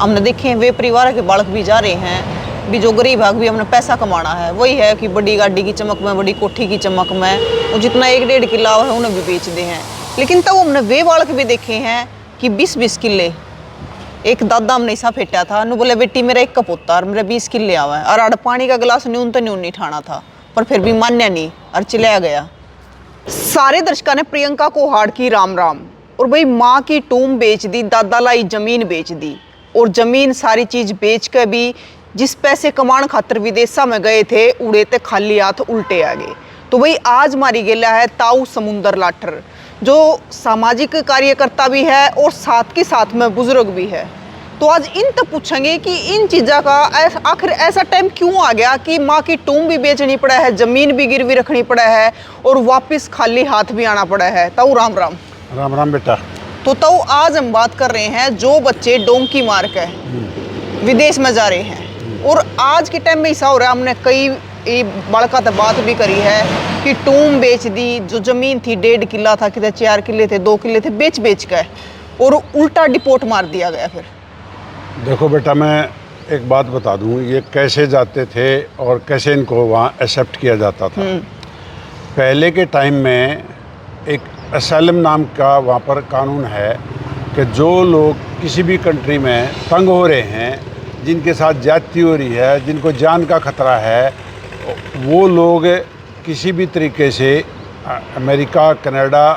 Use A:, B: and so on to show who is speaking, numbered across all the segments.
A: हमने देखे वे परिवार के बालक भी जा रहे हैं, भी जो गरीब है भी हमने पैसा कमाना है, वही है कि बड़ी गाड़ी की चमक में, बड़ी कोठी की चमक में वो जितना 1-1.5 किला है उन्हें भी बेच दे हैं। लेकिन तब हमने वे बालक भी देखे हैं कि 20-20 किले। एक दादा हमने ऐसा फेटा था, नु बोले बेटी मेरा एक कपोता और मेरा 20 किले आवा और आड़ पानी का गिलास न्यून तो न्यून नहीं ठाना था, पर फिर भी मान्या नहीं और चला गया। सारे दर्शकों ने प्रियंका को हाड़ की राम राम। और भाई माँ की टूम बेच दी, दादा लाई जमीन बेच दी, और जमीन सारी चीज बेच कर भी जिस पैसे कमान खातर विदेशा में गए थे उड़े थे खाली हाथ उल्टे आ गए। तो भाई आज मारी गेला है ताऊ समुंदर लाठर, जो सामाजिक कार्यकर्ता भी है और साथ के साथ में बुजुर्ग भी है। तो आज इन तक पूछेंगे कि इन चीज़ों का आखिर ऐसा टाइम क्यों आ गया कि माँ की टूम भी बेचनी पड़ा है, जमीन भी गिरवी रखनी पड़ा है और वापस खाली हाथ भी आना पड़ा है। ताऊ राम राम।
B: राम राम बेटा।
A: तो ताऊ आज हम बात कर रहे हैं जो बच्चे डोंकी मार के विदेश में जा रहे हैं, और आज के टाइम में ऐसा हो रहा है, हमने कई बड़का तो बात भी करी है कि टूम बेच दी, जो जमीन थी 1.5 किला था, कितने 4 किले थे, 2 किले थे, बेच के और उल्टा डिपोर्ट मार दिया गया। फिर
B: देखो बेटा, मैं एक बात बता दूं, ये कैसे जाते थे और कैसे इनको वहाँ एक्सेप्ट किया जाता था। पहले के टाइम में एक असलम नाम का वहाँ पर कानून है कि जो लोग किसी भी कंट्री में तंग हो रहे हैं, जिनके साथ ज्यादती हो रही है, जिनको जान का खतरा है, वो लोग किसी भी तरीके से अमेरिका, कनाडा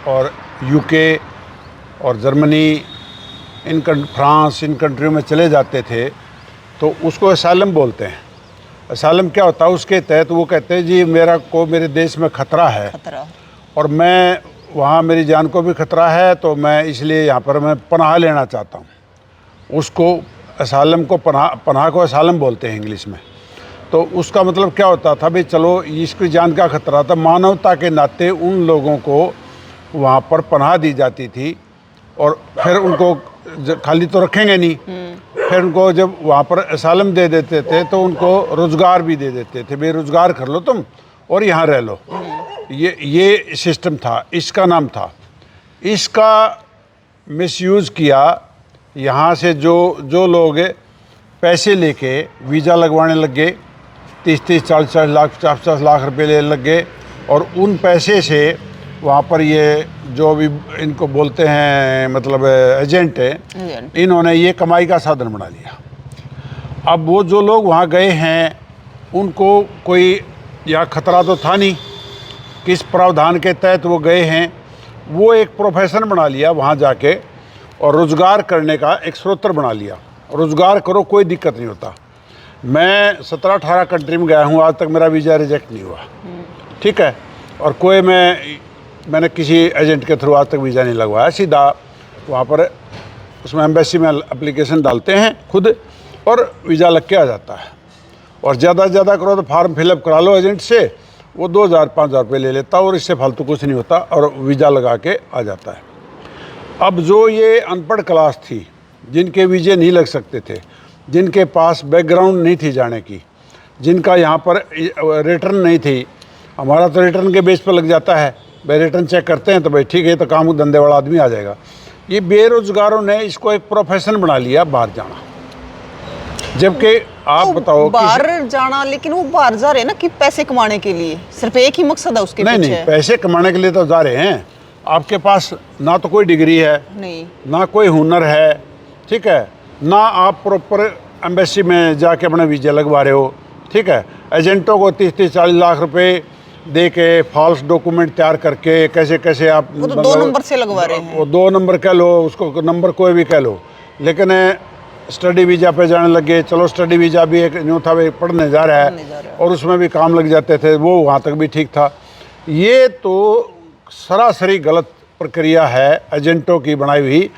B: और यूके और जर्मनी, फ्रांस, इन कंट्रियों में चले जाते थे, तो उसको असालम बोलते हैं। असालम क्या होता है? उसके तहत वो कहते हैं जी मेरे देश में खतरा है और मैं वहाँ मेरी जान को भी खतरा है, तो मैं इसलिए यहाँ पर मैं पनाह लेना चाहता हूँ। उसको असालम को पनाह को असालम बोलते हैं इंग्लिश में। तो उसका मतलब क्या होता था? भाई चलो इसकी जान का खतरा था, मानवता के नाते उन लोगों को वहाँ पर पनाह दी जाती थी और फिर उनको खाली तो रखेंगे नहीं, फिर उनको जब वहाँ पर असालम दे देते थे तो उनको रोज़गार भी दे देते थे, बेरोज़गार कर लो तुम और यहाँ रह लो। ये सिस्टम था, इसका नाम था। इसका मिसयूज़ किया यहाँ से जो लोग पैसे लेके वीज़ा लगवाने लग गए, 30-30, 40-40 लाख, 50-50 लाख रुपए ले लग गए, और उन पैसे से वहाँ पर ये जो भी इनको बोलते हैं मतलब एजेंट है, इन्होंने ये कमाई का साधन बना लिया। अब वो जो लोग वहाँ गए हैं उनको कोई या खतरा तो था नहीं, किस प्रावधान के तहत वो गए हैं, वो एक प्रोफेशन बना लिया वहाँ जाके और रोज़गार करने का एक स्रोत बना लिया। रोज़गार करो, कोई दिक्कत नहीं होता। मैं 17-18 कंट्री में गया हूँ, आज तक मेरा वीज़ा रिजेक्ट नहीं हुआ, ठीक है। और कोई मैंने किसी एजेंट के थ्रू आज तक वीज़ा नहीं लगवाया, सीधा वहाँ पर उसमें एम्बेसी में एप्लीकेशन डालते हैं खुद और वीज़ा लग के आ जाता है। और ज़्यादा से ज़्यादा करो तो फार्म फिलअप करा लो एजेंट से, वो 2,000-5,000 रुपये ले लेता और इससे फालतू कुछ नहीं होता और वीज़ा लगा के आ जाता है। अब जो ये अनपढ़ क्लास थी, जिनके वीज़े नहीं लग सकते थे, जिनके पास बैकग्राउंड नहीं थी जाने की, जिनका यहाँ पर रिटर्न नहीं थी, हमारा तो रिटर्न के बेस पर लग जाता है, भाई रिटर्न चेक करते हैं तो भाई ठीक है, तो काम धंधे वाला आदमी आ जाएगा। ये बेरोजगारों ने इसको एक प्रोफेशन बना लिया, बाहर जाना। जबकि आप बताओ
A: बाहर जाना, लेकिन वो बाहर जा रहे हैं ना कि पैसे कमाने के लिए, सिर्फ एक ही मकसद है उसके पीछे।
B: नहीं, पैसे कमाने के लिए तो जा रहे हैं। आपके पास ना तो कोई डिग्री है, नहीं, ना कोई हुनर है, ठीक है, ना आप प्रॉपर एम्बेसी में जाके अपना वीज़ा लगवा रहे हो, ठीक है। एजेंटों को 30-40 लाख रुपए दे के फॉल्स डॉक्यूमेंट तैयार करके कैसे आप
A: वो तो 2 नंबर से लगवा रहे हैं।
B: वो 2 नंबर कह लो, उसको नंबर कोई भी कह लो, लेकिन स्टडी वीज़ा पे जाने लगे। चलो स्टडी वीज़ा भी एक न्यू था, पढ़ने जा रहा है और उसमें भी काम लग जाते थे, वो वहाँ तक भी ठीक था। ये तो सरासरी गलत प्रक्रिया है एजेंटों की बनाई हुई।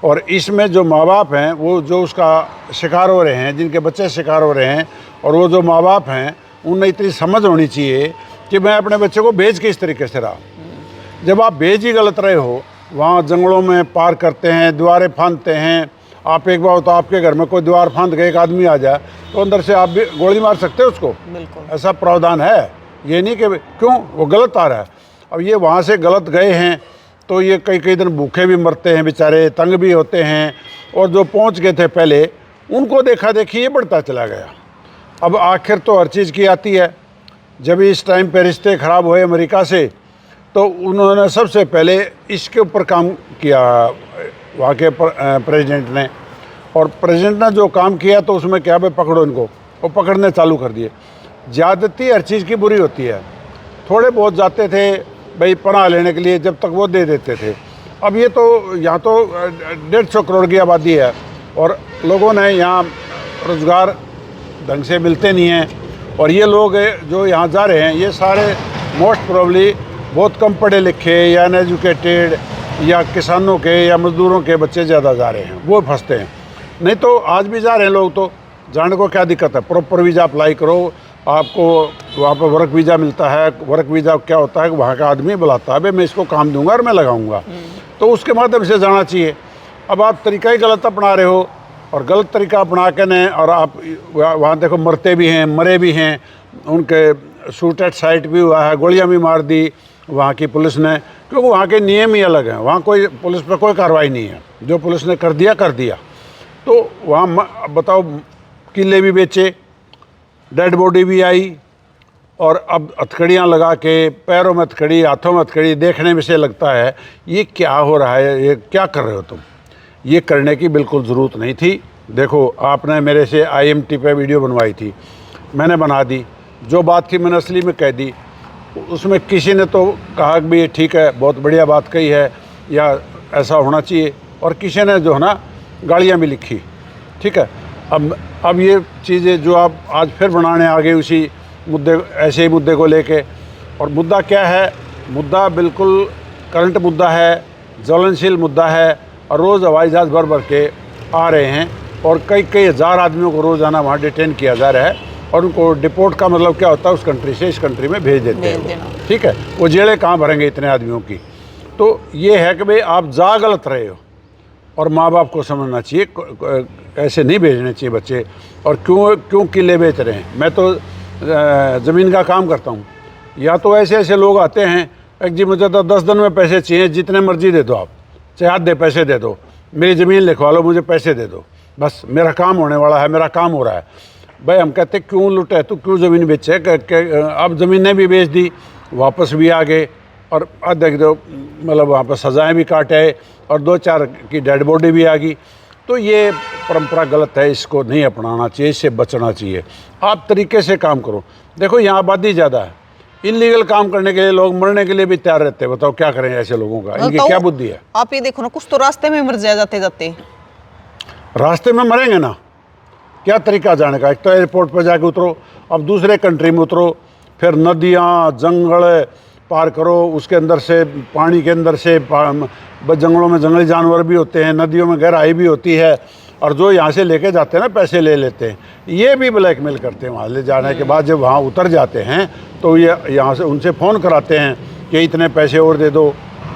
B: और इसमें जो माँ बाप हैं वो जो उसका शिकार हो रहे हैं, जिनके बच्चे शिकार हो रहे हैं, और वो जो माँ बाप हैं उन्हें इतनी समझ होनी चाहिए कि मैं अपने बच्चे को भेज किस तरीके से रहा। जब आप भेज ही गलत रहे हो, वहाँ जंगलों में पार करते हैं, दीवारें फांदते हैं। आप एक बार तो आपके घर में कोई दीवार फांद के एक आदमी आ जाए तो अंदर से आप भी गोली मार सकते हो उसको, बिल्कुल ऐसा प्रावधान है। ये नहीं कि क्यों वो गलत आ रहा है। अब ये वहाँ से गलत गए हैं तो ये कई कई दिन भूखे भी मरते हैं बेचारे, तंग भी होते हैं। और जो पहुंच गए थे पहले, उनको देखा देखी ये बढ़ता चला गया। अब आखिर तो हर चीज़ की आती है। जब इस टाइम पे रिश्ते ख़राब हुए अमेरिका से, तो उन्होंने सबसे पहले इसके ऊपर काम किया वहाँ के प्रेसिडेंट ने। और प्रेसिडेंट ने जो काम किया तो उसमें क्या, भाई पकड़ो इनको, और पकड़ने चालू कर दिए। ज़्यादती हर चीज़ की बुरी होती है। थोड़े बहुत जाते थे भाई पनाह लेने के लिए, जब तक वो दे देते थे। अब ये तो यहाँ तो 150 करोड़ की आबादी है और लोगों ने यहाँ रोज़गार ढंग से मिलते नहीं हैं। और ये लोग जो यहाँ जा रहे हैं, ये सारे मोस्ट प्रोबेबली बहुत कम पढ़े लिखे या अनएजुकेटेड या किसानों के या मज़दूरों के बच्चे ज़्यादा जा रहे हैं, वो फंसते हैं। नहीं तो आज भी जा रहे हैं लोग, तो जाने को क्या दिक्कत है। प्रॉपर वीज़ा अप्लाई करो, आपको वहाँ पर वर्क वीज़ा मिलता है। वर्क वीज़ा क्या होता है कि वहाँ का आदमी बुलाता है, भाई मैं इसको काम दूंगा और मैं लगाऊंगा, तो उसके माध्यम से जाना चाहिए। अब आप तरीका ही गलत अपना रहे हो, और गलत तरीका अपना के ने, और आप वहाँ देखो मरते भी हैं, मरे भी हैं, उनके शूट एट साइट भी हुआ है, गोलियाँ भी मार दी वहाँ की पुलिस ने, क्योंकि वहाँ के नियम ही अलग हैं। वहाँ कोई पुलिस पर कोई कार्रवाई नहीं है, जो पुलिस ने कर दिया कर दिया। तो वहाँ बताओ, किले भी बेचे, डेड बॉडी भी आई, और अब हथकड़ियाँ लगा के, पैरों में हथकड़ी, हाथों में हथकड़ी, देखने में से लगता है ये क्या हो रहा है, ये क्या कर रहे हो तुम। ये करने की बिल्कुल ज़रूरत नहीं थी। देखो, आपने मेरे से IMT पे वीडियो बनवाई थी, मैंने बना दी। जो बात थी मैंने असली में कह दी। उसमें किसी ने तो कहा कि ये ठीक है, बहुत बढ़िया बात कही है, या ऐसा होना चाहिए, और किसी ने जो है ना गालियाँ भी लिखी। ठीक है, अब ये चीज़ें जो आप आज फिर बनाने आ गए उसी मुद्दे, ऐसे ही मुद्दे को लेके। और मुद्दा क्या है, मुद्दा बिल्कुल करंट मुद्दा है, ज्वलनशील मुद्दा है, और रोज़ हवाई जहाज़ भर भर के आ रहे हैं, और कई कई हज़ार आदमियों को रोज़ाना वहाँ डिटेन किया जा रहा है, और उनको डिपोर्ट का मतलब क्या होता है, उस कंट्री से इस कंट्री में भेज देते हैं। ठीक है, वो जेलें कहाँ भरेंगे इतने आदमियों की। तो ये है कि भाई आप जा गलत रहे हो, और माँ बाप को समझना चाहिए, ऐसे नहीं भेजने चाहिए बच्चे। और क्यों किले बेच रहे हैं। मैं तो ज़मीन का काम करता हूँ, या तो ऐसे ऐसे लोग आते हैं, एक जी मुझे तो 10 दिन में पैसे चाहिए, जितने मर्जी दे दो आप, चाहे आधे पैसे दे दो, मेरी ज़मीन लिखवा लो, मुझे पैसे दे दो, बस मेरा काम होने वाला है, मेरा काम हो रहा है। भाई हम कहते क्यों लुटे, तो क्यों ज़मीन बेचे। अब ज़मीनें भी बेच दी, वापस भी आ गए, और देख दो मतलब वहाँ पर सज़ाएँ भी काटे, और 2-4 की डेड बॉडी भी आ गई। तो ये परंपरा गलत है, इसको नहीं अपनाना चाहिए, इससे बचना चाहिए। आप तरीके से काम करो। देखो यहाँ आबादी ज़्यादा है, इलीगल काम करने के लिए लोग मरने के लिए भी तैयार रहते हैं। बताओ क्या करें ऐसे लोगों का, इनकी क्या बुद्धि है।
A: आप ये देखो ना, कुछ तो रास्ते में मर जाए, जाते जाते
B: रास्ते में मरेंगे ना, क्या तरीका जाने का। एक तो एयरपोर्ट पर जाके उतरो, अब दूसरे कंट्री में उतरो, फिर नदियाँ जंगल पार करो, उसके अंदर से पानी के अंदर से जंगलों में जंगली जानवर भी होते हैं, नदियों में गहराई भी होती है, और जो यहाँ से लेके जाते हैं ना, पैसे ले लेते हैं, ये भी ब्लैकमेल करते हैं। वहाँ ले जाने के बाद जब वहाँ उतर जाते हैं तो ये यहाँ से उनसे फ़ोन कराते हैं कि इतने पैसे और दे दो,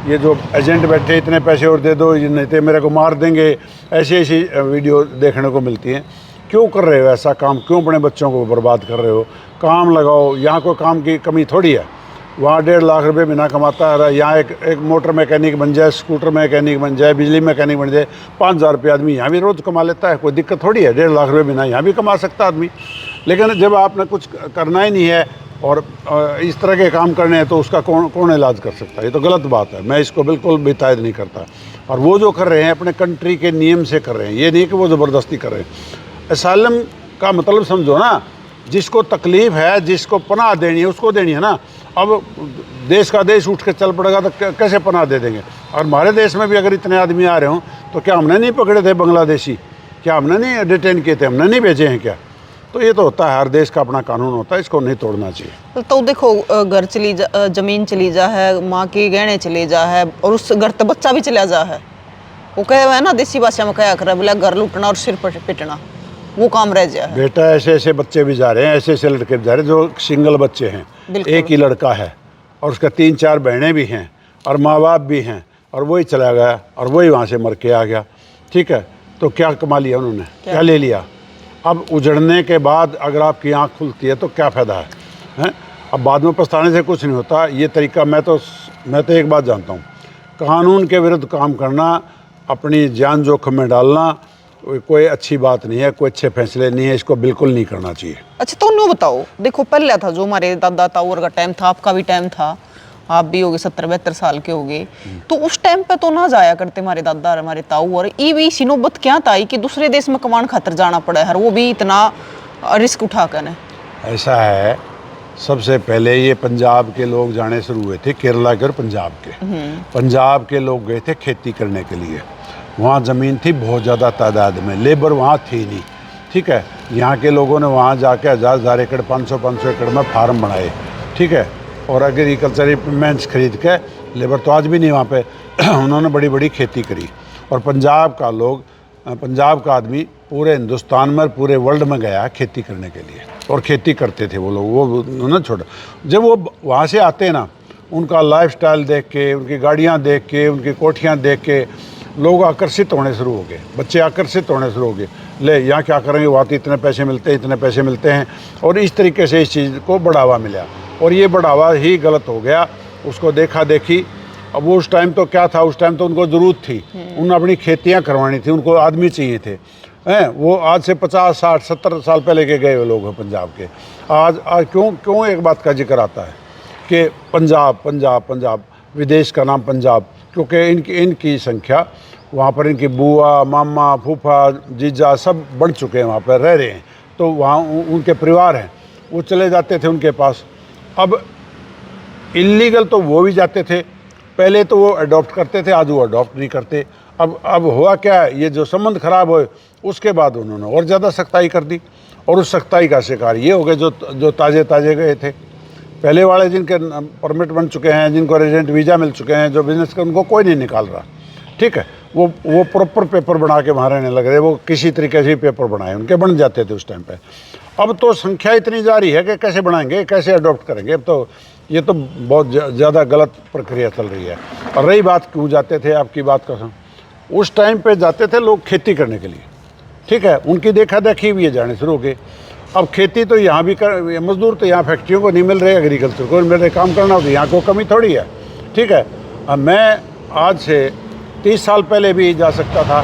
B: ये जो एजेंट बैठे इतने पैसे और दे दो, ये नहीं तो मेरे को मार देंगे। ऐसी ऐसी वीडियो देखने को मिलती हैं। क्यों कर रहे हो ऐसा काम, क्यों अपने बच्चों को बर्बाद कर रहे हो। काम लगाओ, यहाँ कोई काम की कमी थोड़ी है। वहाँ 1.5 लाख रुपए महीना कमाता है, यहाँ एक मोटर मैकेनिक बन जाए, स्कूटर मैकेनिक बन जाए, बिजली मैकेनिक बन जाए, 5,000 रुपये आदमी यहाँ भी रोज़ कमा लेता है, कोई दिक्कत थोड़ी है। 1.5 लाख रुपये महीना यहाँ भी कमा सकता है आदमी। लेकिन जब आपने कुछ करना ही नहीं है और इस तरह के काम करने हैं, तो उसका कौन इलाज कर सकता है। ये तो गलत बात है, मैं इसको बिल्कुल भी तायद नहीं करता। और वो जो कर रहे हैं अपने कंट्री के नियम से कर रहे हैं, ये नहीं कि वो ज़बरदस्ती कर रहे हैं। असाइलम का मतलब समझो ना, जिसको तकलीफ़ है, जिसको पनाह देनी है, उसको देनी है ना। अब देश का देश उठ के चल पड़ेगा तो कैसे पनाह दे देंगे। और हमारे देश में भी अगर इतने आदमी आ रहे हों, तो क्या हमने नहीं पकड़े थे बांग्लादेशी, क्या हमने नहीं डिटेन किए थे, हमने नहीं भेजे हैं क्या। तो ये तो होता है, हर देश का अपना कानून होता है, इसको नहीं तोड़ना चाहिए।
A: तो देखो, घर चली जा, ज़मीन चली जा है, माँ के गहने चले जा है, और उस घर तो बच्चा भी चला जा है। वो कहे हुए है ना, देसी भाषा में कहा कर बोला, घर लुटना और सिर पर पिटना, वो काम रह जाए।
B: बेटा ऐसे ऐसे बच्चे भी जा रहे हैं, ऐसे ऐसे लड़के भी जा रहे हैं जो सिंगल बच्चे हैं, एक ही लड़का है और उसका 3-4 बहनें भी हैं और माँ बाप भी हैं, और वही चला गया और वही वहाँ से मर के आ गया। ठीक है, तो क्या कमा लिया उन्होंने, क्या ले लिया। अब उजड़ने के बाद अगर आपकी आँख खुलती है तो क्या फ़ायदा है? अब बाद में पछताने से कुछ नहीं होता। ये तरीका मैं तो एक बात जानता हूँ, कानून के विरुद्ध काम करना, अपनी जान जोखिम में डालना कोई अच्छी बात नहीं है, कोई अच्छे फैसले नहीं है, इसको बिल्कुल नहीं करना चाहिए।
A: अच्छा तो नो बताओ, देखो पहले था जो हमारे दादा ताऊ का टाइम था, आपका भी टाइम था, आप भी होगे 70-72 साल के होगे, तो उस टाइम पे तो ना जाया करते हमारे दादा और हमारे ताऊ, और ये भी इसी नौबत क्या था कि दूसरे देश में कमान खातर जाना पड़ा है, वो भी इतना रिस्क उठाकर है।
B: ऐसा है, सबसे पहले ये पंजाब के लोग जाने शुरू हुए थे, केरला के और पंजाब के। पंजाब के लोग गए थे खेती करने के लिए, वहाँ ज़मीन थी बहुत ज़्यादा तादाद में, लेबर वहाँ थी नहीं, ठीक है। यहाँ के लोगों ने वहाँ जाके 1000 एकड़ 500 एकड़ में फार्म बनाए, ठीक है, और एग्रीकल्चर इक्विपमेंट्स खरीद के, लेबर तो आज भी नहीं वहाँ पे उन्होंने बड़ी बड़ी खेती करी। और पंजाब का लोग, पंजाब का आदमी पूरे हिंदुस्तान में, पूरे वर्ल्ड में गया खेती करने के लिए, और खेती करते थे वो लोग, वो ना छोटा। जब वो वहाँ से आते ना, उनका लाइफस्टाइल देख के, उनकी गाड़ियाँ देख के, उनकी कोठियाँ देख के लोग आकर्षित होने शुरू हो गए, बच्चे आकर्षित होने शुरू हो गए, ले यहाँ क्या करेंगे, वहाँ तो इतने पैसे मिलते हैं, इतने पैसे मिलते हैं, और इस तरीके से इस चीज़ को बढ़ावा मिला, और ये बढ़ावा ही गलत हो गया, उसको देखा देखी। अब वो उस टाइम तो क्या था, उस टाइम तो उनको ज़रूरत थी, उन्हें अपनी खेतियाँ करवानी थी, उनको आदमी चाहिए थे, हैं। वो आज से 50, 60, 70 साल पहले के गए हुए लोग हैं पंजाब के। आज क्यों एक बात का जिक्र आता है कि पंजाब विदेश का नाम पंजाब, क्योंकि इनकी संख्या वहाँ पर, इनकी बुआ, मामा, फूफा, जीजा सब बढ़ चुके हैं, वहाँ पर रह रहे हैं, तो वहाँ उनके परिवार हैं, वो चले जाते थे उनके पास। अब इलीगल तो वो भी जाते थे, पहले तो वो अडॉप्ट करते थे, आज वो अडॉप्ट नहीं करते। अब हुआ क्या, ये जो संबंध खराब हुए उसके बाद उन्होंने और ज़्यादा सख्ताई कर दी, और उस सख्ताई का शिकार ये हो गए जो ताज़े गए थे। पहले वाले जिनके परमिट बन चुके हैं, जिनको रेजिडेंट वीज़ा मिल चुके हैं, जो बिज़नेस का, उनको कोई नहीं निकाल रहा, ठीक है। वो प्रॉपर पेपर बना के वहाँ रहने लग रहे, वो किसी तरीके से पेपर बनाए, उनके बन जाते थे उस टाइम पे। अब तो संख्या इतनी जा रही है कि कैसे बनाएंगे, कैसे अडॉप्ट करेंगे। अब तो ये तो बहुत ज़्यादा गलत प्रक्रिया चल रही है। और रही बात क्यों जाते थे, आपकी बात का, उस टाइम पे जाते थे लोग खेती करने के लिए, ठीक है, उनकी देखा देखी भी ये जाने शुरू हो गए। अब खेती तो यहाँ भी कर, मजदूर तो यहाँ फैक्ट्रियों को नहीं मिल रहे, एग्रीकल्चर को मिल रहे, काम करना होता, यहाँ को कमी थोड़ी है, ठीक है। अब मैं आज से 30 साल पहले भी जा सकता था,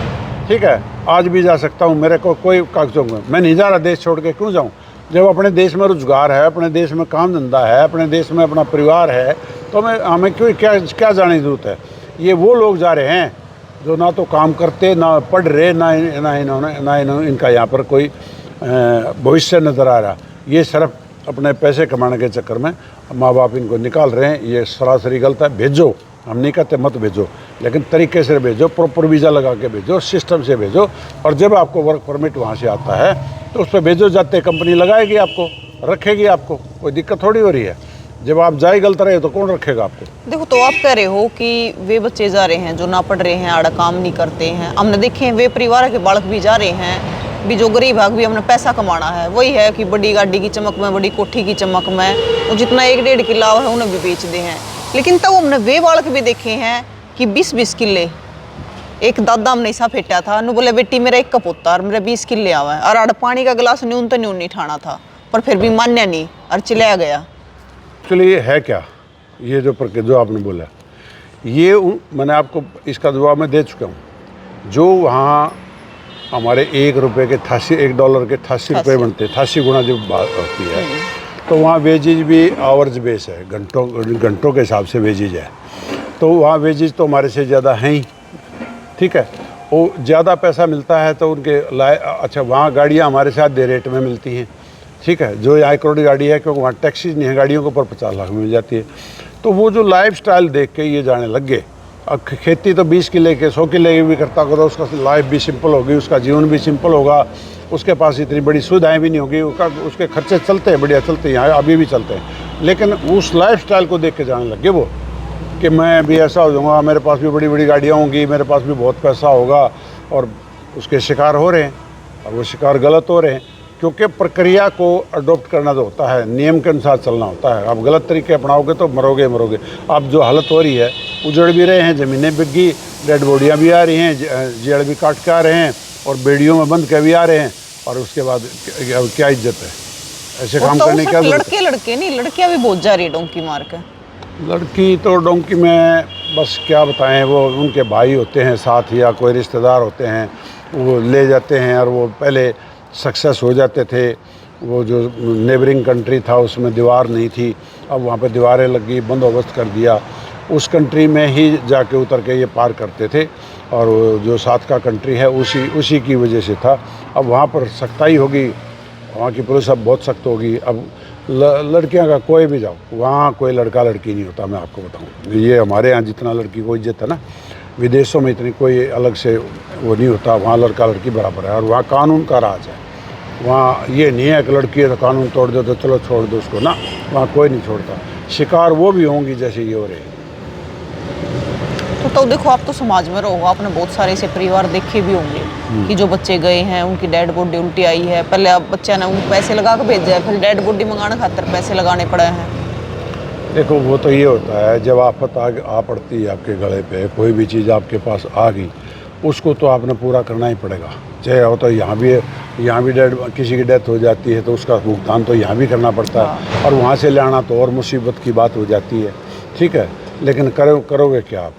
B: ठीक है, आज भी जा सकता हूँ, मेरे को कोई कागजों में, मैं नहीं जा रहा देश छोड़ के, क्यों जाऊँ। जब अपने देश में रोजगार है, अपने देश में काम धंधा है, अपने देश में अपना परिवार है, तो हमें क्या जाने की ज़रूरत है। ये वो लोग जा रहे हैं जो ना तो काम करते, ना पढ़ रहे, ना इनका यहाँ पर कोई भविष्य नज़र आ रहा। ये सिर्फ अपने पैसे कमाने के चक्कर में माँ बाप इनको निकाल रहे हैं, ये सरासरी गलत है। भेजो, हम नहीं कहते मत भेजो, लेकिन तरीके से भेजो, प्रॉपर वीज़ा लगा के भेजो, सिस्टम से भेजो, और जब आपको वर्क परमिट वहाँ से आता है तो उस पर भेजो, जाते कंपनी लगाएगी आपको, रखेगी आपको, कोई दिक्कत थोड़ी हो रही है। जब आप जाए गलत रहे तो कौन रखेगा आपको।
A: देखो, तो आप कह रहे हो कि वे बच्चे जा रहे हैं जो ना पढ़ रहे हैं, आड़ा काम नहीं करते हैं, हमने देखे वे परिवार के बालक भी जा रहे हैं, भी जो गरीब भाग भी हमने पैसा कमाना है, वही है कि बड़ी गाड़ी की चमक में, बड़ी कोठी की चमक में, वो जितना 1-1.5 किला है उन्हें भी बेच दे हैं। लेकिन तब हमने वे बालक भी देखे हैं कि 20-20 किले, एक दादा हमने ऐसा फेटा था, नु बोले बेटी मेरा एक कपोता और मेरा 20 किले आवा है, और आड़ पानी का गिलास न्यून तो न्यून नहीं ठाना था, पर फिर भी मान्या नहीं और चला गया।
B: एक्चुअली ये है क्या, ये जो आपने बोला, ये मैंने आपको इसका जवाब मैं दे चुका हूँ। जो वहाँ हमारे $1 के 88 रुपये बनते, 88 गुना जब बात होती है, तो वहाँ वेजेज भी आवर्स बेस है, घंटों के हिसाब से वेजेज है, तो वहाँ वेजेज तो हमारे से ज़्यादा हैं ही, ठीक है। वो ज़्यादा पैसा मिलता है तो उनके अच्छा, वहाँ गाड़ियाँ हमारे साथ दे रेट में मिलती हैं, ठीक है, जो 1 करोड़ गाड़ी है, क्योंकि वहाँ टैक्सीज नहीं है गाड़ियों के ऊपर, 50 लाख मिल जाती है। तो वो जो लाइफस्टाइल देख के ये जाने लग गए। अब खेती तो 20 किले के 100 किले की भी करता होगा, तो उसका लाइफ भी सिंपल होगी, उसका जीवन भी सिंपल होगा, उसके पास इतनी बड़ी सुविधाएं भी नहीं होगी, उसके खर्चे चलते हैं, बढ़िया चलते हैं, यहाँ अभी भी चलते हैं। लेकिन उस लाइफस्टाइल को देख के जाने लगे वो कि मैं भी ऐसा हो जाऊँगा, मेरे पास भी बड़ी बड़ी गाड़ियाँ होंगी, मेरे पास भी बहुत पैसा होगा, और उसके शिकार हो रहे हैं। और वो शिकार गलत हो रहे हैं, क्योंकि प्रक्रिया को अडॉप्ट करना जो होता है, नियम के अनुसार चलना होता है। आप गलत तरीके अपनाओगे तो मरोगे। अब जो हालत हो रही है, उजड़ भी रहे हैं, ज़मीनें बिक गई, डेड बॉडियाँ भी आ रही हैं, जेड़ भी काट के आ रहे हैं, और बेड़ियों में बंद के भी आ रहे हैं, और उसके बाद क्या इज्जत है ऐसे काम करने का।
A: लड़के नहीं, लड़कियाँ भी बहुत जा रही है डोंकी मार के।
B: लड़की तो डोंकी में बस क्या बताएं, वो उनके भाई होते हैं साथ या कोई रिश्तेदार होते हैं, वो ले जाते हैं और वो पहले सक्सेस हो जाते थे। वो जो नेबरिंग कंट्री था उसमें दीवार नहीं थी, अब वहाँ पे दीवारें लगी, बंदोबस्त कर दिया, उस कंट्री में ही जाके उतर के ये पार करते थे। और वो जो साथ का कंट्री है उसी की वजह से था। अब वहाँ पर सख्ताई होगी, वहाँ की पुलिस अब बहुत सख्त होगी। अब लड़कियां का कोई भी जाओ, वहाँ कोई लड़का लड़की नहीं होता। मैं आपको बताऊँ, ये हमारे यहाँ जितना लड़की को इज्जत है ना, विदेशों में इतनी कोई अलग से वो नहीं होता। वहाँ लड़का लड़की बराबर है और वहाँ कानून का राज है। वहाँ ये नहीं है कि लड़की है तो कानून तोड़ दो तो चलो छोड़ दो उसको, ना, वहाँ कोई नहीं छोड़ता। शिकार वो भी होंगी जैसे ये हो रहे।
A: तो देखो, आप तो समाज में रहो, आपने बहुत सारे ऐसे परिवार देखे भी होंगे कि जो बच्चे गए हैं, उनकी डेड बॉडी उल्टी आई है। पहले अब बच्चा ने उनको पैसे लगा के भेजा है, फिर डेड बॉडी मंगाने खातिर पैसे लगाने पड़े हैं।
B: देखो, वो तो ये होता है, जब आफत आ पड़ती है आपके गले पे, कोई भी चीज़ आपके पास आ गई, उसको तो आपने पूरा करना ही पड़ेगा। चाहे हो तो यहाँ भी किसी की डेथ हो जाती है तो उसका भुगतान तो यहाँ भी करना पड़ता है, और वहाँ से ले आना तो और मुसीबत की बात हो जाती है। ठीक है, लेकिन करोगे क्या आप?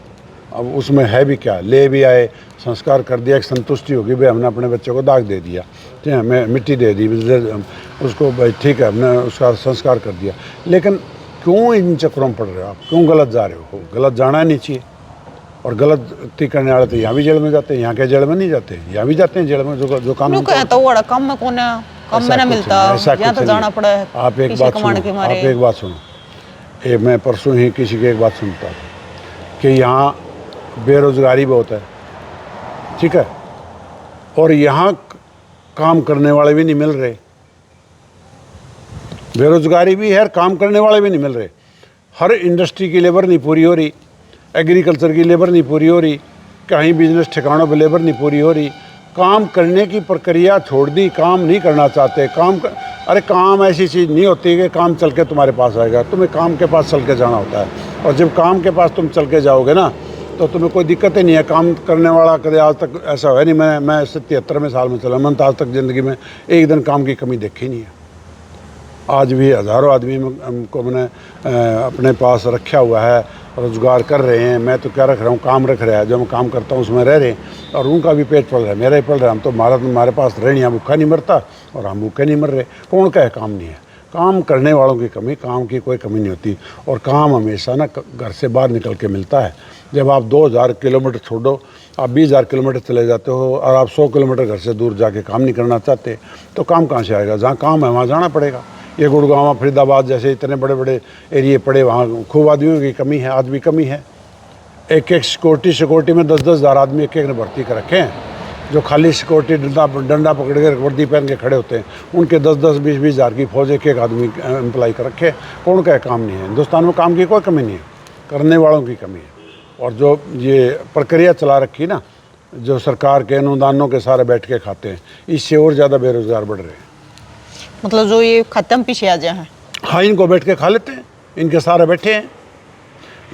B: अब उसमें है भी क्या? ले भी आए, संस्कार कर दिया, एक संतुष्टि होगी भाई हमने अपने बच्चे को दाग दे दिया, ठीक है, मैं मिट्टी दे दी उसको, भाई ठीक है, हमने उसका संस्कार कर दिया। लेकिन क्यों इन चक्रों में पड़ रहे हो आप? क्यों गलत जा रहे हो? गलत जाना नहीं चाहिए। और गलती करने वाले तो यहाँ भी जेल में जाते हैं, यहाँ के जेल में नहीं जाते, यहाँ भी जाते हैं जेल में जो कानून
A: तो वो काम में कौन है, काम में ना मिलता, यहाँ तो जाना पड़ा है।
B: आप एक बात सुनो, मैं परसों ही किसी की एक बात सुनता था कि यहाँ बेरोजगारी बहुत है, ठीक है, और यहाँ काम करने वाले भी नहीं मिल रहे। बेरोजगारी भी है, काम करने वाले भी नहीं मिल रहे। हर इंडस्ट्री की लेबर नहीं पूरी हो रही, एग्रीकल्चर की लेबर नहीं पूरी हो रही, कहीं बिजनेस ठिकानों पर लेबर नहीं पूरी हो रही। काम करने की प्रक्रिया छोड़ दी, काम नहीं करना चाहते। अरे काम ऐसी चीज़ नहीं होती कि काम चल के तुम्हारे पास आएगा, तुम्हें काम के पास चल के जाना होता है। और जब काम के पास तुम चल के जाओगे ना, तो तुम्हें कोई दिक्कत ही नहीं है। काम करने वाला कभी आज तक ऐसा है नहीं, मैं 73वें साल में चला, मैंने तो आज तक ज़िंदगी में एक दिन काम की कमी देखी नहीं है। आज भी हज़ारों आदमी को मैंने अपने पास रखा हुआ है, रोज़गार कर रहे हैं। मैं तो क्या रख रहा हूँ, काम रख रहा है, जो मैं काम करता हूँ उसमें रह रहे हैं, और उनका भी पेट पल रहा है, मेरा ही पल रहा है। हम तो हमारे पास रह नहीं, हम भूखा नहीं मरता और हम भूखे नहीं मर रहे। कौन का है काम नहीं है? काम करने वालों की कमी, काम की कोई कमी नहीं होती। और काम हमेशा ना घर से बाहर निकल के मिलता है। जब आप 2000 किलोमीटर छोड़ो, आप 20,000 किलोमीटर चले जाते हो और आप 100 किलोमीटर घर से दूर जाके काम नहीं करना चाहते, तो काम कहाँ से आएगा? जहाँ काम है वहाँ जाना पड़ेगा। ये गुड़गांव, फरीदाबाद जैसे इतने बड़े बड़े एरिए पड़े, वहाँ खूब आदमियों की कमी है, आज भी कमी है। एक सिक्योरिटी में 10-10 हज़ार आदमी एक ने भर्ती कर रखे हैं, जो खाली सिक्योरिटी डंडा पकड़ के वर्दी पहन के खड़े होते हैं। उनके 10-10, 20-20 हज़ार की फौज एक आदमी एम्प्लॉय कर रखे। कौन का काम नहीं है? हिंदुस्तान में काम की कोई कमी नहीं है, करने वालों की कमी है। और जो ये प्रक्रिया चला रखी ना, जो सरकार के अनुदानों के सारे बैठ के खाते हैं, इससे और ज़्यादा बेरोजगार बढ़ रहे हैं।
A: मतलब जो ये खत्म पीछे आ जाए हैं,
B: हाँ, इनको बैठ के खा लेते हैं, इनके सारे बैठे हैं।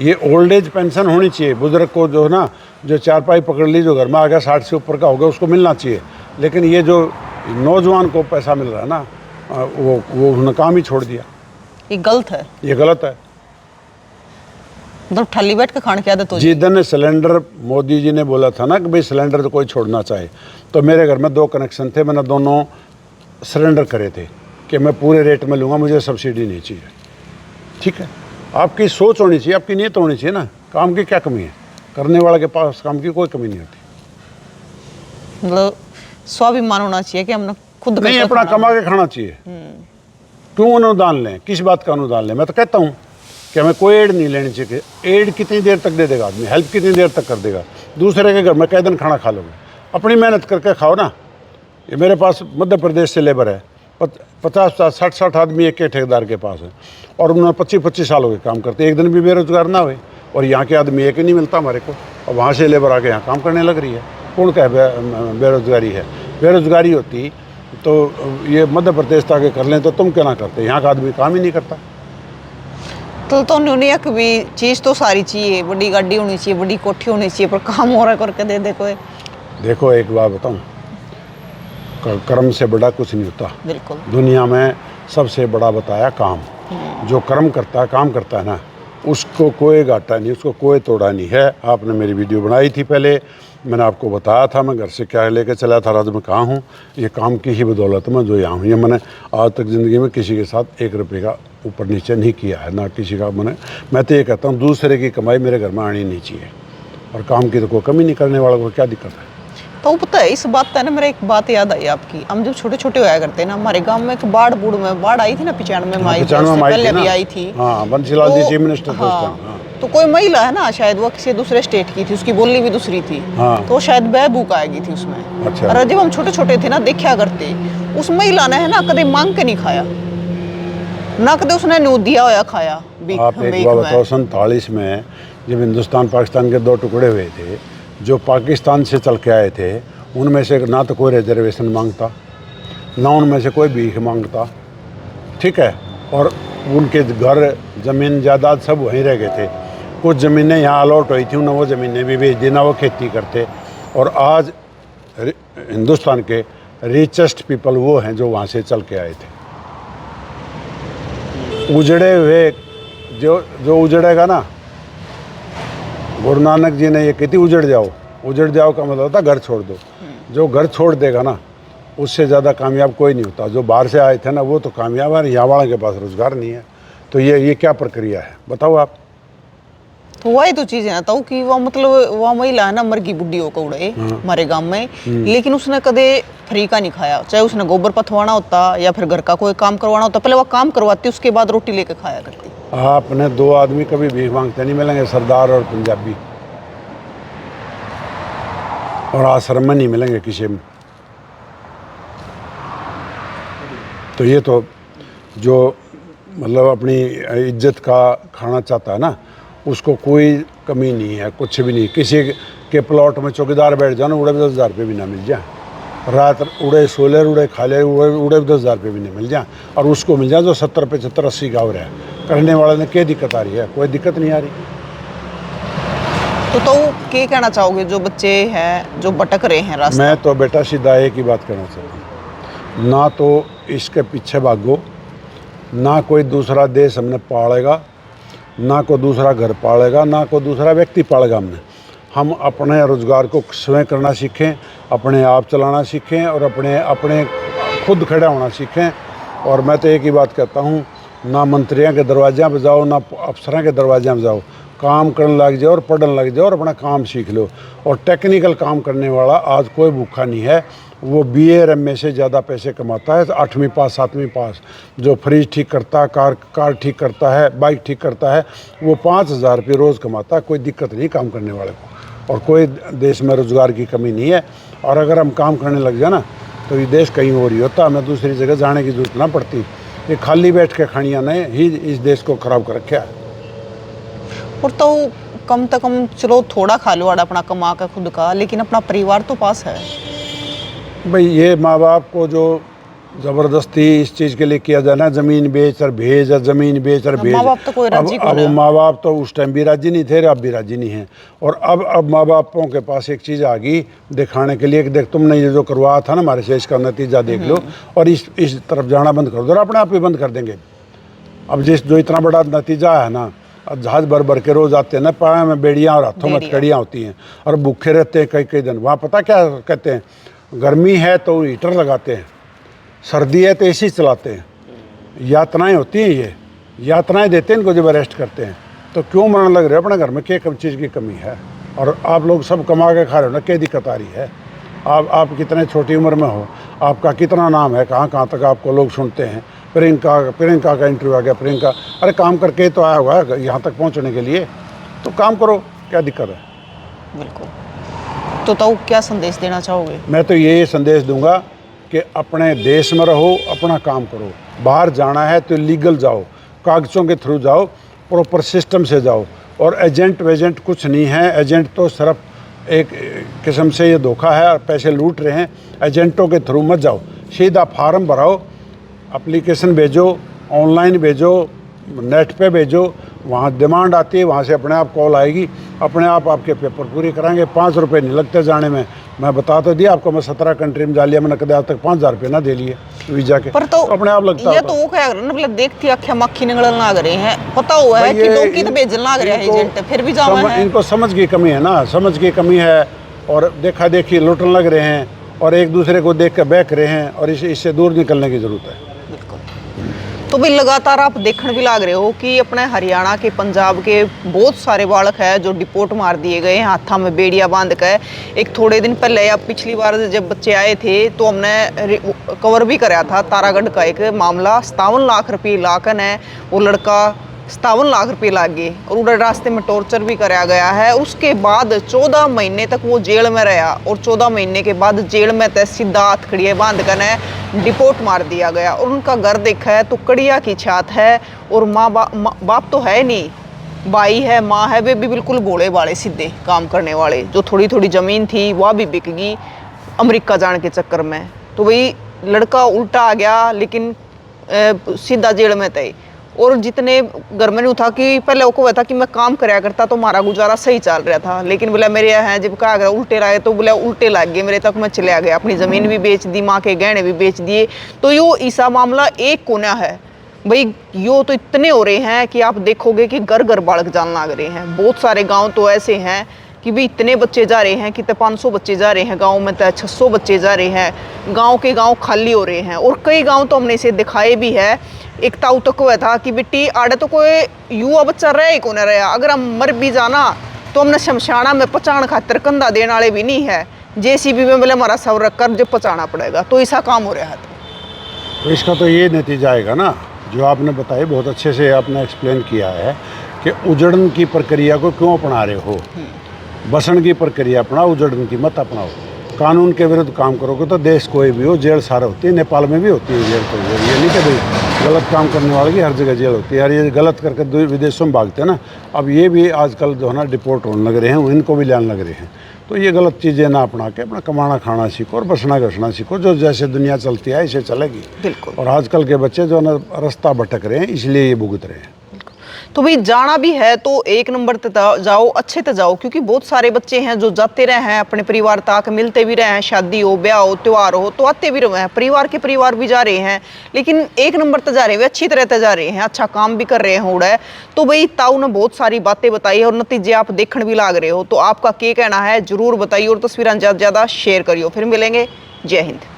B: ये ओल्ड एज पेंशन होनी चाहिए बुजुर्ग को, जो है ना, जो चारपाई पकड़ ली, जो घर में आ गया 60 से ऊपर का हो गया, उसको मिलना चाहिए। लेकिन ये जो नौजवान को पैसा मिल रहा है ना, वो उन्होंने काम ही छोड़ दिया।
A: ये गलत है,
B: ये गलत है।
A: मतलब थाली बैठ के खाने की आदत हो जाए।
B: जिधर सिलेंडर मोदी जी ने बोला था ना कि भाई सिलेंडर तो कोई छोड़ना चाहे, तो मेरे घर में 2 कनेक्शन थे, मैंने दोनों सरेंडर करे थे कि मैं पूरे रेट में लूँगा, मुझे सब्सिडी नहीं चाहिए। ठीक है, आपकी सोच होनी चाहिए, आपकी नीयत होनी चाहिए ना। काम की क्या कमी है? करने वाले के पास काम की कोई कमी नहीं होती।
A: मतलब स्वाभिमान होना चाहिए कि हमने खुद
B: नहीं, अपना कमा के खाना चाहिए। क्यों अनुदान लें? किस बात का अनुदान लें? मैं तो कहता हूँ कि हमें कोई एड नहीं लेनी चाहिए। एड कितनी देर तक दे देगा आदमी? हेल्प कितनी देर तक कर देगा? दूसरे के घर में कै दिन खाना खा लोगे? अपनी मेहनत करके खाओ ना। ये मेरे पास मध्य प्रदेश से लेबर है, 50-60 आदमी एक ठेकेदार के पास है, और उन्होंने 25-25 साल हो गए काम करते, एक दिन भी बेरोजगार ना हुए। और यहाँ के आदमी एक ही नहीं मिलता हमारे को, और वहाँ से लेबर आके यहाँ काम करने लग रही है। कौन का बेरोजगारी है? बेरोजगारी होती तो ये मध्य प्रदेश तक कर लें, तो तुम क्या ना करते? यहाँ का आदमी काम ही नहीं करता।
A: तो उन्होंने भी चीज़ तो सारी चाहिए, बड़ी गाड़ी होनी चाहिए, बड़ी कोठी होनी चाहिए, पर काम हो रहा करके दे दे कोई। देखो,
B: एक बात बताऊँ, कर्म से बड़ा कुछ नहीं होता।
A: बिल्कुल।
B: दुनिया में सबसे बड़ा बताया काम। जो कर्म करता है, काम करता है ना, उसको कोई घाटा नहीं, उसको कोई तोड़ा नहीं है। आपने मेरी वीडियो बनाई थी पहले, मैंने आपको बताया था मैं घर से क्या लेकर चला था, आज मैं कहाँ हूँ। ये काम की ही बदौलत में जो यहाँ हूँ। ये मैंने आज तक ज़िंदगी में किसी के साथ 1 रुपये का ऊपर नीचे नहीं किया है, ना किसी का। मैं तो ये कहता हूँ दूसरे की कमाई मेरे घर में आनी नहीं चाहिए, और काम की तो कोई कमी नहीं करने वाला को क्या दिक्कत है।
A: तो पता है इस बात है ना, मेरे एक बात याद आई आपकी। हम जब छोटे छोटे होया करते ना, हमारे गांव में एक बाढ़ आई थी ना, 95 में आई थी, उससे पहले भी आई थी।
B: हाँ, बंसीलाल जी चीफ मिनिस्टर थे उस
A: हाँ,
B: टाइम। हाँ।
A: तो कोई महिला है ना, शायद वो किसी दूसरे स्टेट की थी, उसकी बोली भी दूसरी थी।
B: हाँ।
A: तो शायद बहबूक आएगी थी उसमें।
B: अच्छा।
A: और जब हम छोटे छोटे थे ना, देखा करते, उस महिला ने है ना कभी मांग के नहीं खाया ना, कभी उसने नो दिया होया खाया।
B: आप एक बात बताओ, 47 में जब हिंदुस्तान पाकिस्तान के 2 टुकड़े हुए थे, जो पाकिस्तान से चल के आए थे, उनमें से ना तो कोई रिजर्वेशन मांगता, ना उनमें से कोई भीख मांगता, ठीक है। और उनके घर ज़मीन जायदाद सब वहीं रह गए थे। कुछ ज़मीनें यहाँ अलॉट हुई थी, उन्हें वो ज़मीनें भी बेच दी, ना वो खेती करते। और आज हिंदुस्तान के रिचेस्ट पीपल वो हैं जो वहाँ से चल के आए थे। उजड़े हुए जो उजड़ेगा ना, गुरु नानक जी ने ये कहती उजड़ जाओ का मतलब होता घर छोड़ दो। जो घर छोड़ देगा ना, उससे ज़्यादा कामयाब कोई नहीं होता। जो बाहर से आए थे ना, वो तो कामयाब है, यहाँ वालों के पास रोज़गार नहीं है। तो ये क्या प्रक्रिया है बताओ आप।
A: तो वही तो चीज़ है ना, कि वो मतलब वो महिला है ना, मर गई बुढ़ी होकर उड़े हमारे गांव में, लेकिन उसने कदे फ्री का नहीं खाया। चाहे उसने गोबर पथवाना होता या फिर घर का कोई काम करवाना होता, पहले वो काम करवाती, उसके बाद रोटी लेकर खाया करती।
B: आपने 2 आदमी कभी भीख मांगते नहीं मिलेंगे, सरदार और पंजाबी, और आश्रम में नहीं मिलेंगे किसी में। तो ये तो जो मतलब अपनी इज्जत का खाना चाहता है ना, उसको कोई कमी नहीं है, कुछ भी नहीं। किसी के प्लॉट में चौकीदार बैठ जाओ ना, उड़े 10,000 रुपये भी ना मिल जाए। रात उड़े सोले उड़े खाले उड़े 10,000 रुपये भी नहीं मिल जाए, और उसको मिल जाए जो 70, 75, 80 गाँव रहे। करने वाले ने क्या दिक्कत आ रही है? कोई दिक्कत नहीं आ रही।
A: तो क्या कहना चाहोगे जो बच्चे हैं जो भटक रहे हैं रास्ते?
B: मैं तो बेटा सीधा एक ही बात कहना चाहता हूँ, ना तो इसके पीछे भागो, ना कोई दूसरा देश हमने पालेगा, ना कोई दूसरा घर पालेगा, ना कोई दूसरा व्यक्ति पालेगा। हम अपने रोज़गार को स्वयं करना सीखें, अपने आप चलाना सीखें, और अपने खुद खड़ा होना सीखें। और मैं तो एक ही बात कहता हूँ, ना मंत्रियों के दरवाज़े पे जाओ, ना अफसरों के दरवाजे पे जाओ। काम करने लग जाओ और पढ़ने लग जाओ और अपना काम सीख लो। और टेक्निकल काम करने वाला आज कोई भूखा नहीं है। वो BA MA से ज़्यादा पैसे कमाता है। 8वीं पास 7वीं पास जो फ्रिज ठीक करता है, कार ठीक करता है, बाइक ठीक करता है, वो 5,000 रुपये रोज़ कमाता है। कोई दिक्कत नहीं काम करने वाले को, और कोई देश में रोज़गार की कमी नहीं है। और अगर हम काम करने लग जाए ना, तो ये देश कहीं और ही होता, हमें दूसरी जगह जाने की जरूरत ना पड़ती। ये खाली बैठ के खानियाँ ने ही इस देश को ख़राब कर रखा है।
A: और तो कम से कम चलो थोड़ा खा लो अपना कमा का खुद का, लेकिन अपना परिवार तो पास है
B: भाई। ये माँ बाप को जो ज़बरदस्ती इस चीज़ के लिए किया जाना, ज़मीन बेच और भेज, ज़मीन बेच और भेज।
A: माँ बाप तो कोई राजी
B: अब माँ बाप तो उस टाइम भी राजी नहीं थे, अब भी राजी नहीं हैं। और अब माँ बापों के पास एक चीज़ आ गई दिखाने के लिए कि देख तुमने ये जो करवाया था ना हमारे से, इसका नतीजा देख लो, और इस तरफ जाना बंद कर दो, और अपने आप ही बंद कर देंगे। अब जो इतना बड़ा नतीजा है ना, जहाज भर के रोज आते हैं ना, पाए में बेड़ियाँ और हाथों में कड़ियाँ होती हैं, और भूखे रहते हैं कई दिन। वहाँ पता क्या कहते हैं, गर्मी है तो हीटर लगाते हैं, सर्दी है तो AC चलाते हैं। यातनाएं होती हैं, ये यातनाएं देते हैं इनको जब अरेस्ट करते हैं। तो क्यों मरने लग रहे हो? अपने घर में क्या कम चीज़ की कमी है? और आप लोग सब कमा के खा रहे हो ना, क्या दिक्कत आ रही है? आप कितने छोटी उम्र में हो, आपका कितना नाम है, कहाँ तक आपको लोग सुनते हैं। प्रियंका का इंटरव्यू आ गया। प्रियंका अरे काम करके तो आया हुआ है यहाँ तक पहुँचने के लिए, तो काम करो, क्या दिक्कत है?
A: बिल्कुल। तो क्या संदेश देना चाहोगे?
B: मैं तो ये संदेश दूंगा कि अपने देश में रहो, अपना काम करो। बाहर जाना है तो लीगल जाओ, कागज़ों के थ्रू जाओ, प्रॉपर सिस्टम से जाओ। और एजेंट वेजेंट कुछ नहीं है। एजेंट तो सिर्फ एक किस्म से ये धोखा है और पैसे लूट रहे हैं। एजेंटों के थ्रू मत जाओ, सीधा फार्म भराओ, एप्लीकेशन भेजो, ऑनलाइन भेजो, नेट पे भेजो, वहाँ डिमांड आती है, वहाँ से अपने आप कॉल आएगी, अपने आप आपके पेपर पूरे कराएंगे। 5 रुपये नहीं लगते जाने में। मैं बता तो दिया आपको, मैं 17 कंट्री में जा लिया, मैंने कभी आज तक 5,000 रुपये ना दे लिए। वीजा के,
A: पर तो
B: अपने आप लगता
A: ये
B: होता।
A: तो वो क्या कर रहे हैं ना, मतलब देखती आँखें मक्खी निकलने लग रही हैं, पता हुआ है
B: भाई
A: कि
B: ये
A: लोग की तो भेजने लग रहे हैं एजेंट, फिर भी जावा है।
B: इनको समझ की कमी है ना, समझ की कमी है, और देखा देखी लुटने लग रहे हैं और एक दूसरे को देख कर बहक रहे हैं, और इससे दूर निकलने की ज़रूरत है।
A: बिल्कुल। तो भाई लगातार आप देखने भी लग रहे हो कि अपने हरियाणा के, पंजाब के बहुत सारे बालक है जो डिपोर्ट मार दिए गए हैं हाथा में बेड़िया बांध कर। एक थोड़े दिन पहले या पिछली बार जब बच्चे आए थे तो हमने कवर भी कराया था तारागढ़ का एक मामला। 57 लाख रुपये लाकन है, वो लड़का 57 लाख रुपये लाग गए और उधर रास्ते में टॉर्चर भी कराया गया है। उसके बाद 14 महीने तक वो जेल में रहा और 14 महीने के बाद जेल में तय सीधा हथकड़ियाँ बांध कर डिपोर्ट मार दिया गया। और उनका घर देखा है तो कड़िया की छात है, और माँ बाप तो है नहीं, भाई है, माँ है, वे भी बिल्कुल भोले वाले सीधे काम करने वाले। जो थोड़ी थोड़ी ज़मीन थी वह भी बिक गई अमेरिका जाने के चक्कर में। तो वही लड़का उल्टा आ गया, लेकिन सीधा जेल में तय। और जितने घर में नहीं था कि पहले वो था कि मैं काम कराया करता तो हमारा गुजारा सही चल रहा था, लेकिन बोला मेरे यहाँ जब कहा गया उल्टे लाए तो बोला उल्टे लग गए मेरे तक, मैं चले गया, अपनी ज़मीन भी बेच दी, माँ के गहने भी बेच दिए। तो यो ऐसा मामला एक कोना है भाई, यो तो इतने हो रहे हैं कि आप देखोगे कि घर घर बालक जान लग रहे हैं। बहुत सारे गाँव तो ऐसे हैं कि भाई इतने बच्चे जा रहे हैं कि 500 बच्चे जा रहे हैं गांव में, तो 600 बच्चे जा रहे हैं, गांव के गांव खाली हो रहे हैं। और कई गांव तो हमने इसे दिखाए भी है। एक ताऊ तक हुआ था कि बेटी आड़े तो कोई युवा बच्चा रह ही को न रहा, अगर हम मर भी जाना तो हमने शमशाना में पचाण खातर कंधा देने वाले भी नहीं है, JCB में बोले हमारा सब रख कर जो पचाना पड़ेगा। तो ऐसा काम हो रहा है।
B: तो इसका तो ये नतीजा आएगा ना, जो आपने बताया बहुत अच्छे से आपने एक्सप्लेन किया है कि उजड़न की प्रक्रिया को क्यों अपना रहे हो। बसण की प्रक्रिया अपनाओ, उजड़न की मत अपनाओ। कानून के विरुद्ध काम करोगे तो देश कोई भी हो जेल सारा होती है, नेपाल में भी होती है जेल। तो ये नहीं कि भाई गलत काम करने वाले की हर जगह जेल होती है, यार ये गलत करके विदेशों में भागते हैं ना। अब ये भी आजकल जो है ना डिपोर्ट होने लग रहे हैं, इनको भी लाने लग रहे हैं। तो ये गलत चीज़ें ना अपना के अपना कमाना खाना सीखो और बसना घसना सीखो, जो जैसे दुनिया चलती है ऐसे चलेगी।
A: बिल्कुल।
B: और आजकल के बच्चे जो है ना रास्ता भटक रहे हैं, इसलिए ये भुगत रहे हैं।
A: तो भाई जाना भी है तो एक नंबर पे जाओ, अच्छे से जाओ, क्योंकि बहुत सारे बच्चे हैं जो जाते रहे हैं अपने परिवार तक, मिलते भी रहे हैं, शादी हो, ब्याह हो, त्यौहार हो तो आते भी रहे हैं, परिवार के परिवार भी जा रहे हैं, लेकिन एक नंबर पे जा रहे हैं, वे अच्छी तरह से जा रहे हैं, अच्छा काम भी कर रहे हैं उड़ा है। तो भाई ताऊ ने बहुत सारी बातें बताई और नतीजे आप देखने भी लग रहे हो। तो आपका क्या कहना है जरूर बताइए और तस्वीरें ज़्यादा से ज़्यादा शेयर करियो। फिर मिलेंगे, जय हिंद।